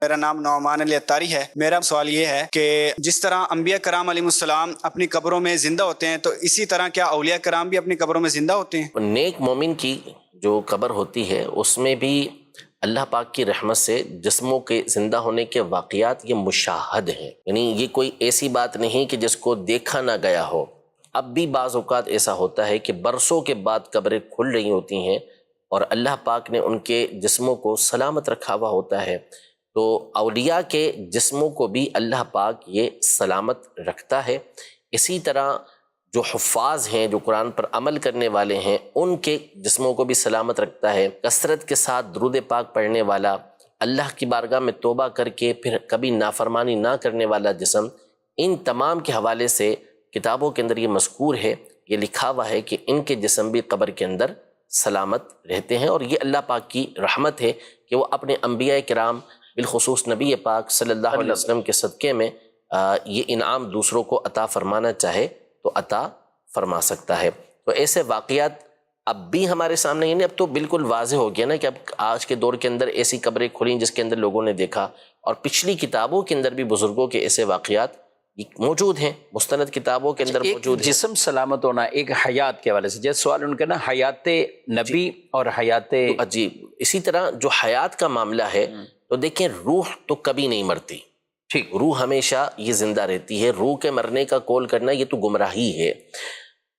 میرا نام نعمان علی اتاری ہے۔ میرا سوال یہ ہے کہ جس طرح انبیاء کرام علیہ السلام اپنی قبروں میں زندہ ہوتے ہیں تو اسی طرح کیا اولیاء کرام بھی اپنی قبروں میں زندہ ہوتے ہیں؟ نیک مومن کی جو قبر ہوتی ہے اس میں بھی اللہ پاک کی رحمت سے جسموں کے زندہ ہونے کے واقعات یہ مشاہد ہیں، یعنی یہ کوئی ایسی بات نہیں کہ جس کو دیکھا نہ گیا ہو۔ اب بھی بعض اوقات ایسا ہوتا ہے کہ برسوں کے بعد قبریں کھل رہی ہوتی ہیں اور اللہ پاک نے ان کے جسموں کو سلامت رکھا ہوا ہوتا ہے، تو اولیاء کے جسموں کو بھی اللہ پاک یہ سلامت رکھتا ہے۔ اسی طرح جو حفاظ ہیں، جو قرآن پر عمل کرنے والے ہیں، ان کے جسموں کو بھی سلامت رکھتا ہے۔ کثرت کے ساتھ درود پاک پڑھنے والا، اللہ کی بارگاہ میں توبہ کر کے پھر کبھی نافرمانی نہ کرنے والا جسم، ان تمام کے حوالے سے کتابوں کے اندر یہ مذکور ہے، یہ لکھا ہوا ہے کہ ان کے جسم بھی قبر کے اندر سلامت رہتے ہیں، اور یہ اللہ پاک کی رحمت ہے کہ وہ اپنے انبیاء کرام بالخصوص نبی پاک صلی اللہ علیہ وسلم کے صدقے میں یہ انعام دوسروں کو عطا فرمانا چاہے تو عطا فرما سکتا ہے۔ تو ایسے واقعات اب بھی ہمارے سامنے، یعنی اب تو بالکل واضح ہو گیا نا کہ اب آج کے دور کے اندر ایسی قبریں کھلیں جس کے اندر لوگوں نے دیکھا، اور پچھلی کتابوں کے اندر بھی بزرگوں کے ایسے واقعات موجود ہیں، مستند کتابوں کے اندر موجود ہیں۔ جسم سلامت ہونا ایک حیات کے حوالے سے، جیسے سوال ان کا نا حیات نبی اور حیات جی، اسی طرح جو حیات کا معاملہ ہے تو دیکھیں روح تو کبھی نہیں مرتی، ٹھیک، روح ہمیشہ یہ زندہ رہتی ہے۔ روح کے مرنے کا قول کرنا یہ تو گمراہی ہے۔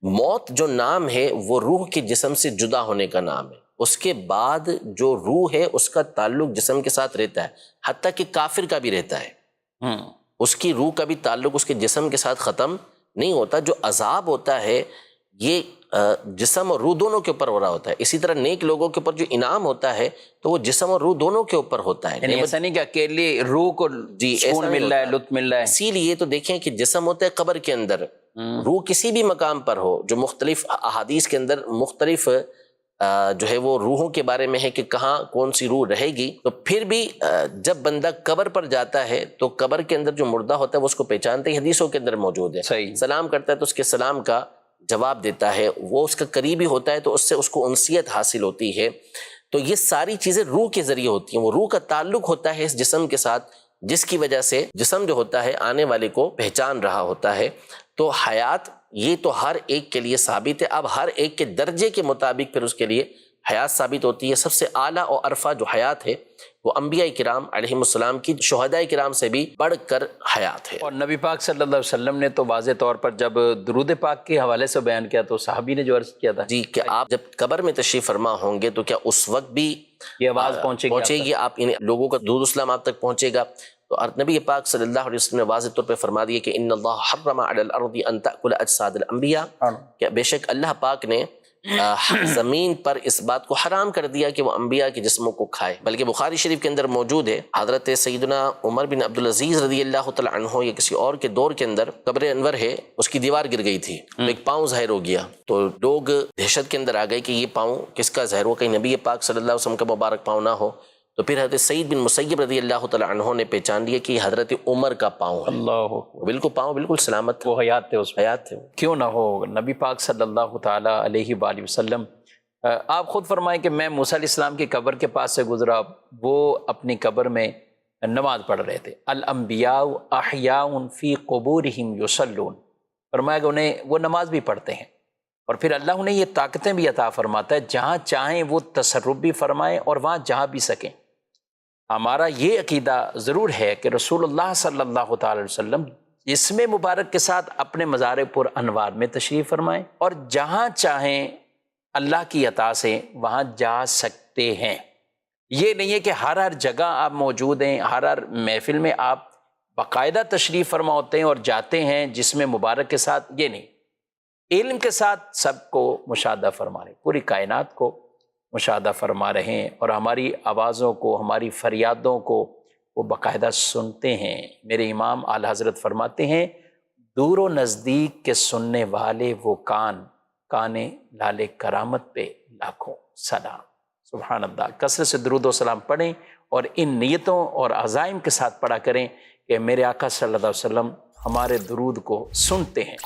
موت جو نام ہے وہ روح کے جسم سے جدا ہونے کا نام ہے، اس کے بعد جو روح ہے اس کا تعلق جسم کے ساتھ رہتا ہے، حتیٰ کہ کافر کا بھی رہتا ہے، اس کی روح کا بھی تعلق اس کے جسم کے ساتھ ختم نہیں ہوتا۔ جو عذاب ہوتا ہے یہ جسم اور روح دونوں کے اوپر ہو رہا ہوتا ہے۔ اسی طرح نیک لوگوں کے اوپر جو انعام ہوتا ہے تو وہ جسم اور روح دونوں کے اوپر ہوتا ہے، یعنی ایسا نہیں کہ اکیلے روح کو سکون مل رہا ہے، لطف مل رہا ہے۔ اسی لیے تو دیکھیں کہ جسم ہوتا ہے قبر کے اندر، روح کسی بھی مقام پر ہو، جو مختلف احادیث کے اندر مختلف جو ہے وہ روحوں کے بارے میں ہے کہ کہاں کون سی روح رہے گی، تو پھر بھی جب بندہ قبر پر جاتا ہے تو قبر کے اندر جو مردہ ہوتا ہے وہ اس کو پہچانتے ہی، حدیثوں کے اندر موجود ہے، سلام کرتا ہے تو اس کے سلام کا جواب دیتا ہے، وہ اس کا قریبی ہوتا ہے تو اس سے اس کو انسیت حاصل ہوتی ہے۔ تو یہ ساری چیزیں روح کے ذریعے ہوتی ہیں، وہ روح کا تعلق ہوتا ہے اس جسم کے ساتھ، جس کی وجہ سے جسم جو ہوتا ہے آنے والے کو پہچان رہا ہوتا ہے۔ تو حیات یہ تو ہر ایک کے لیے ثابت ہے، اب ہر ایک کے درجے کے مطابق پھر اس کے لیے حیات ثابت ہوتی ہے۔ سب سے اعلیٰ اور عرفہ جو حیات ہے وہ انبیاء کرام علیہ السلام کی، شہداء کرام سے بھی بڑھ کر حیات ہے۔ اور نبی پاک صلی اللہ علیہ وسلم نے تو واضح طور پر جب درود پاک کے حوالے سے بیان کیا تو صحابی نے جو عرض کیا تھا، جی، کہ آپ جب قبر میں تشریف فرما ہوں گے تو کیا اس وقت بھی یہ آواز پہنچے گی، آپ ان لوگوں کا درود اسلام آپ تک پہنچے گا؟ تو نبی پاک صلی اللہ علیہ وسلم نے واضح طور پہ فرما دیا کہ ان اللہ حرم علی الارض ان تأکل اجساد الانبیاء، کہ بے شک اللہ پاک نے زمین پر اس بات کو حرام کر دیا کہ وہ انبیاء کے جسموں کو کھائے۔ بلکہ بخاری شریف کے اندر موجود ہے، حضرت سیدنا عمر بن عبدالعزیز رضی اللہ تعالیٰ عنہ یا کسی اور کے دور کے اندر قبر انور ہے، اس کی دیوار گر گئی تھی، ایک پاؤں ظاہر ہو گیا، تو لوگ دہشت کے اندر آ گئے کہ یہ پاؤں کس کا ظاہر ہو، کہیں نبی پاک صلی اللہ علیہ وسلم کا مبارک پاؤں نہ ہو۔ تو پھر حضرت سعید بن مسیب رضی اللہ تعالیٰ عنہ نے پہچان لیا کہ یہ حضرت عمر کا پاؤں ہے، اللہ بالکل پاؤں بالکل سلامت تھا، وہ حیات تھے، اس حیات تھے۔ کیوں نہ ہو نبی پاک صلی اللہ تعالیٰ علیہ وآلہ وسلم، آپ خود فرمائیں کہ میں موسیٰ علیہ السلام کی قبر کے پاس سے گزرا، وہ اپنی قبر میں نماز پڑھ رہے تھے۔ الانبیاء احیاء فی قبورہم یصلون، فرمایا کہ انہیں وہ نماز بھی پڑھتے ہیں، اور پھر اللہ انہیں یہ طاقتیں بھی عطا فرماتا ہے، جہاں چاہیں وہ تصرف بھی فرمائیں اور وہاں جہاں بھی سکیں۔ ہمارا یہ عقیدہ ضرور ہے کہ رسول اللہ صلی اللہ تعالی وسلم جسم مبارک کے ساتھ اپنے مزار پر انوار میں تشریف فرمائیں، اور جہاں چاہیں اللہ کی عطا سے وہاں جا سکتے ہیں۔ یہ نہیں ہے کہ ہر جگہ آپ موجود ہیں، ہر محفل میں آپ باقاعدہ تشریف فرما ہوتے ہیں اور جاتے ہیں جسم مبارک کے ساتھ، یہ نہیں، علم کے ساتھ سب کو مشاہدہ فرما رہے ہیں، پوری کائنات کو مشاہدہ فرما رہے ہیں، اور ہماری آوازوں کو، ہماری فریادوں کو وہ باقاعدہ سنتے ہیں۔ میرے امام اعلیٰ حضرت فرماتے ہیں، دور و نزدیک کے سننے والے وہ کان، کانے لالے کرامت پہ لاکھوں سلام۔ سبحان اللہ۔ کثرت سے درود و سلام پڑھیں اور ان نیتوں اور عزائم کے ساتھ پڑھا کریں کہ میرے آقا صلی اللہ علیہ وسلم ہمارے درود کو سنتے ہیں۔